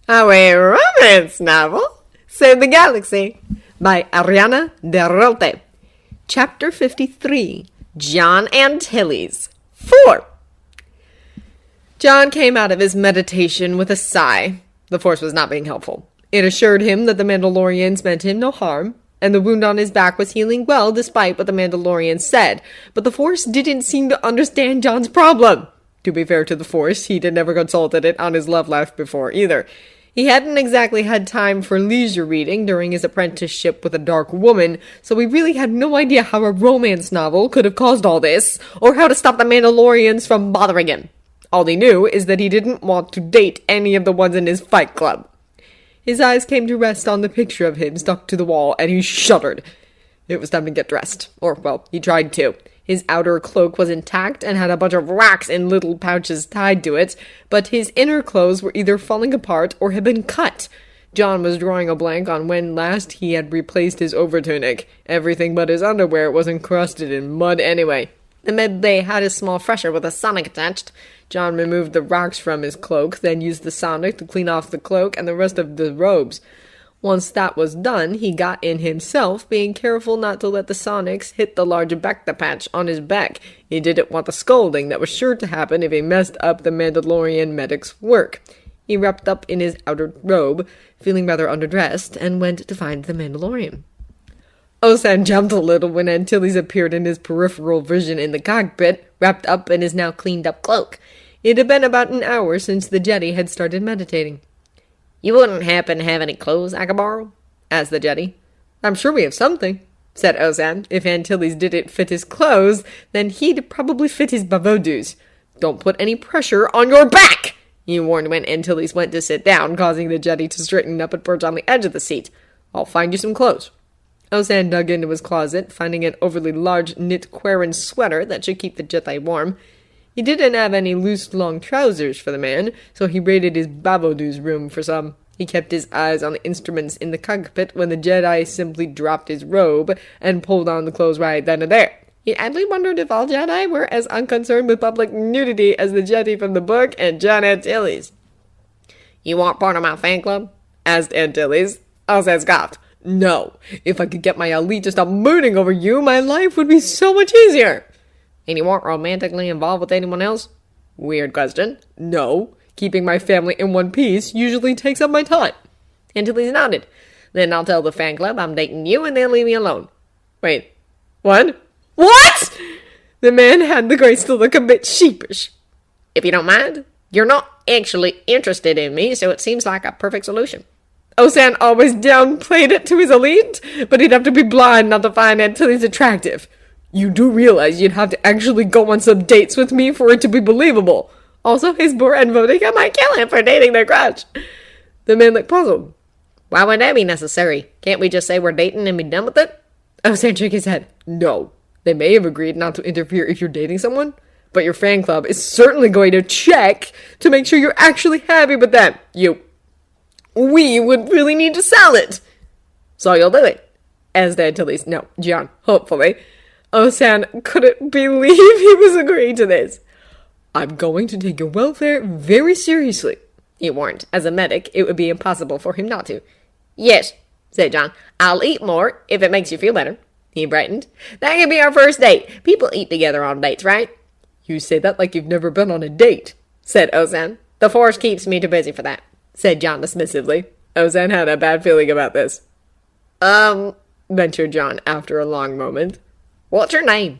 A romance novel? Save the Galaxy by Ariana De Rolte. Chapter 53, John Antilles. 4. John came out of his meditation with a sigh. The Force was not being helpful. It assured him that the Mandalorians meant him no harm, and the wound on his back was healing well despite what the Mandalorians said, but the Force didn't seem to understand John's problem. To be fair to the Force, he'd never consulted it on his love life before either. He hadn't exactly had time for leisure reading during his apprenticeship with a dark woman, so he really had no idea how a romance novel could have caused all this, or how to stop the Mandalorians from bothering him. All he knew is that he didn't want to date any of the ones in his fight club. His eyes came to rest on the picture of him stuck to the wall, and he shuddered. It was time to get dressed. Or, well, he tried to. His outer cloak was intact and had a bunch of rocks in little pouches tied to it, but his inner clothes were either falling apart or had been cut. John was drawing a blank on when last he had replaced his overtunic. Everything but his underwear was encrusted in mud anyway. The med-bay had a small fresher with a sonic attached. John removed the rocks from his cloak, then used the sonic to clean off the cloak and the rest of the robes. Once that was done, he got in himself, being careful not to let the sonics hit the large Bacta patch on his back. He didn't want the scolding that was sure to happen if he messed up the Mandalorian medic's work. He wrapped up in his outer robe, feeling rather underdressed, and went to find the Mandalorian. Osan jumped a little when Antilles appeared in his peripheral vision in the cockpit, wrapped up in his now cleaned-up cloak. It had been about an hour since the Jedi had started meditating. "You wouldn't happen to have any clothes I could borrow?" asked the Jedi. "I'm sure we have something," said Osan. If Antilles didn't fit his clothes, then he'd probably fit his bavoodoo's. "Don't put any pressure on your back," he warned when Antilles went to sit down, causing the Jedi to straighten up and perch on the edge of the seat. "I'll find you some clothes." Osan dug into his closet, finding an overly large knit Quarren sweater that should keep the Jedi warm. He didn't have any loose, long trousers for the man, so he raided his bavoodoo's room for some. He kept his eyes on the instruments in the cockpit when the Jedi simply dropped his robe and pulled on the clothes right then and there. He idly wondered if all Jedi were as unconcerned with public nudity as the Jedi from the book and John Antilles. "You want part of my fan club?" asked Antilles. Osan scoffed. "No. If I could get my elite to stop mooning over you, my life would be so much easier." "And you weren't romantically involved with anyone else?" "Weird question." "No. Keeping my family in one piece usually takes up my time." Antilles nodded. "Then I'll tell the fan club I'm dating you and they'll leave me alone." "Wait. What?" "What?" The man had the grace to look a bit sheepish. "If you don't mind, you're not actually interested in me, so it seems like a perfect solution." Osan always downplayed it to his elite, but he'd have to be blind not to find Antilles attractive. "You do realize you'd have to actually go on some dates with me for it to be believable. Also, his bored vodka might kill him for dating their crush." The man looked puzzled. "Why would that be necessary? Can't we just say we're dating and be done with it?" Osan shook his head. "No. They may have agreed not to interfere if you're dating someone, but your fan club is certainly going to check to make sure you're actually happy with them. We would really need to sell it." "So you'll do it?" asked Antilles. "No, John, hopefully." Osan couldn't believe he was agreeing to this. "I'm going to take your welfare very seriously," he warned. As a medic, it would be impossible for him not to. "Yes," said John. "I'll eat more if it makes you feel better." He brightened. "That could be our first date. People eat together on dates, right?" "You say that like you've never been on a date," said Osan. "The Force keeps me too busy for that," said John dismissively. Osan had a bad feeling about this. Ventured John after a long moment. "What's your name?"